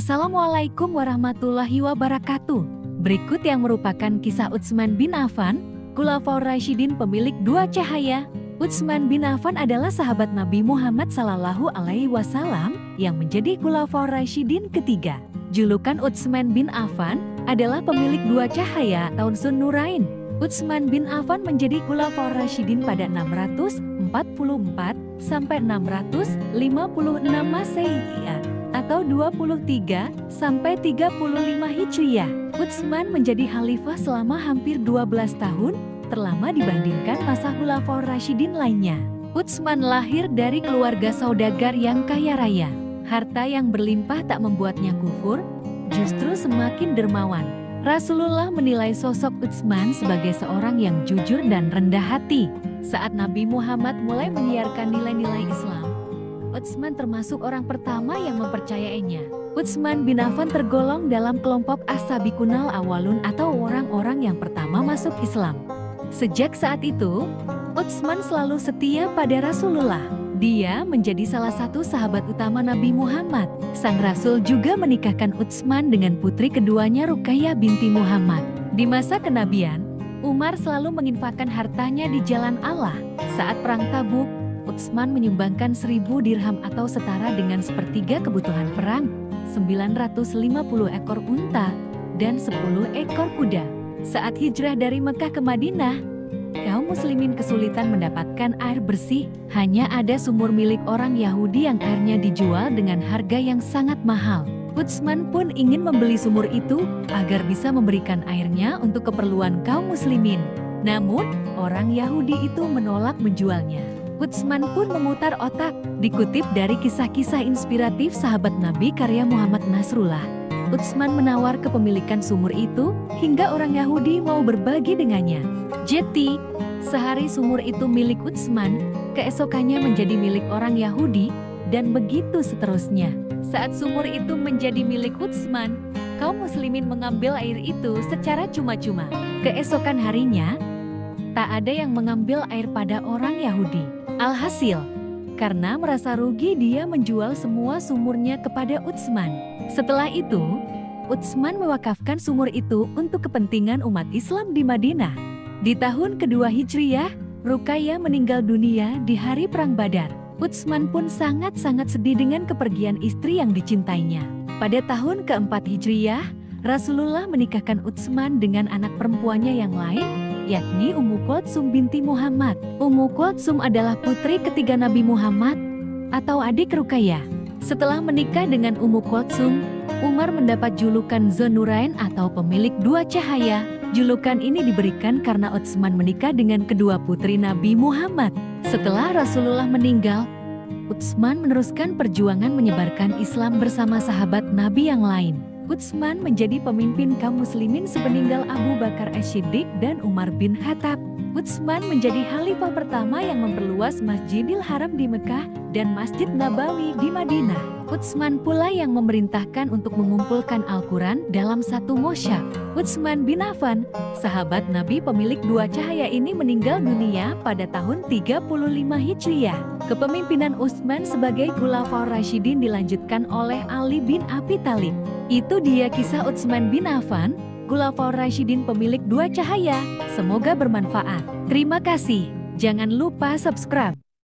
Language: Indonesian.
Assalamualaikum warahmatullahi wabarakatuh. Berikut yang merupakan kisah Utsman bin Affan, Khulafaur Rasyidin pemilik dua cahaya. Utsman bin Affan adalah sahabat Nabi Muhammad SAW yang menjadi Khulafaur Rasyidin ketiga. Julukan Utsman bin Affan adalah pemilik dua cahaya atau Dzun Nurain. Utsman bin Affan menjadi Khulafaur Rasyidin pada 644 sampai 656 Masehi atau 23 sampai 35 Hijriah. Utsman menjadi khalifah selama hampir 12 tahun, terlama dibandingkan masa Khulafaur Rasyidin lainnya. Utsman lahir dari keluarga saudagar yang kaya raya. Harta yang berlimpah tak membuatnya kufur, justru semakin dermawan. Rasulullah menilai sosok Utsman sebagai seorang yang jujur dan rendah hati. Saat Nabi Muhammad mulai menyiarkan nilai-nilai Islam, Utsman termasuk orang pertama yang mempercayainya. Utsman bin Affan tergolong dalam kelompok as-sabiqunal awalun atau orang-orang yang pertama masuk Islam. Sejak saat itu, Utsman selalu setia pada Rasulullah. Dia menjadi salah satu sahabat utama Nabi Muhammad. Sang Rasul juga menikahkan Utsman dengan putri keduanya Ruqayyah binti Muhammad. Di masa kenabian, Umar selalu menginfakkan hartanya di jalan Allah. Saat perang Tabuk, Utsman menyumbangkan 1000 dirham atau setara dengan sepertiga kebutuhan perang, 950 ekor unta, dan 10 ekor kuda. Saat hijrah dari Mekah ke Madinah, kaum muslimin kesulitan mendapatkan air bersih. Hanya ada sumur milik orang Yahudi yang airnya dijual dengan harga yang sangat mahal. Utsman pun ingin membeli sumur itu agar bisa memberikan airnya untuk keperluan kaum muslimin. Namun, orang Yahudi itu menolak menjualnya. Utsman pun memutar otak. Dikutip dari kisah-kisah inspiratif sahabat Nabi karya Muhammad Nasrullah, Utsman menawar kepemilikan sumur itu hingga orang Yahudi mau berbagi dengannya. Jadi, sehari sumur itu milik Utsman, keesokannya menjadi milik orang Yahudi, dan begitu seterusnya. Saat sumur itu menjadi milik Utsman, kaum muslimin mengambil air itu secara cuma-cuma. Keesokan harinya, tak ada yang mengambil air pada orang Yahudi. Alhasil, karena merasa rugi dia menjual semua sumurnya kepada Utsman. Setelah itu, Utsman mewakafkan sumur itu untuk kepentingan umat Islam di Madinah. Di tahun kedua Hijriyah, Ruqayyah meninggal dunia di hari Perang Badar. Utsman pun sangat-sangat sedih dengan kepergian istri yang dicintainya. Pada tahun keempat Hijriyah, Rasulullah menikahkan Utsman dengan anak perempuannya yang lain, yakni Ummu Kultsum binti Muhammad. Ummu Kultsum adalah putri ketiga Nabi Muhammad atau adik Ruqayyah. Setelah menikah dengan Ummu Kultsum, Umar mendapat julukan Dzun Nurain atau pemilik dua cahaya. Julukan ini diberikan karena Utsman menikah dengan kedua putri Nabi Muhammad. Setelah Rasulullah meninggal, Utsman meneruskan perjuangan menyebarkan Islam bersama sahabat Nabi yang lain. Utsman menjadi pemimpin kaum muslimin sepeninggal Abu Bakar As-Siddiq dan Umar bin Khattab. Utsman menjadi khalifah pertama yang memperluas Masjidil Haram di Mekah dan Masjid Nabawi di Madinah. Utsman pula yang memerintahkan untuk mengumpulkan Al-Quran dalam satu mushaf. Utsman bin Affan, sahabat Nabi pemilik dua cahaya ini meninggal dunia pada tahun 35 Hijriyah. Kepemimpinan Utsman sebagai Khulafaur Rasyidin dilanjutkan oleh Ali bin Abi Thalib. Itu dia kisah Utsman bin Affan, Khulafaur Rasyidin pemilik dua cahaya. Semoga bermanfaat. Terima kasih. Jangan lupa subscribe.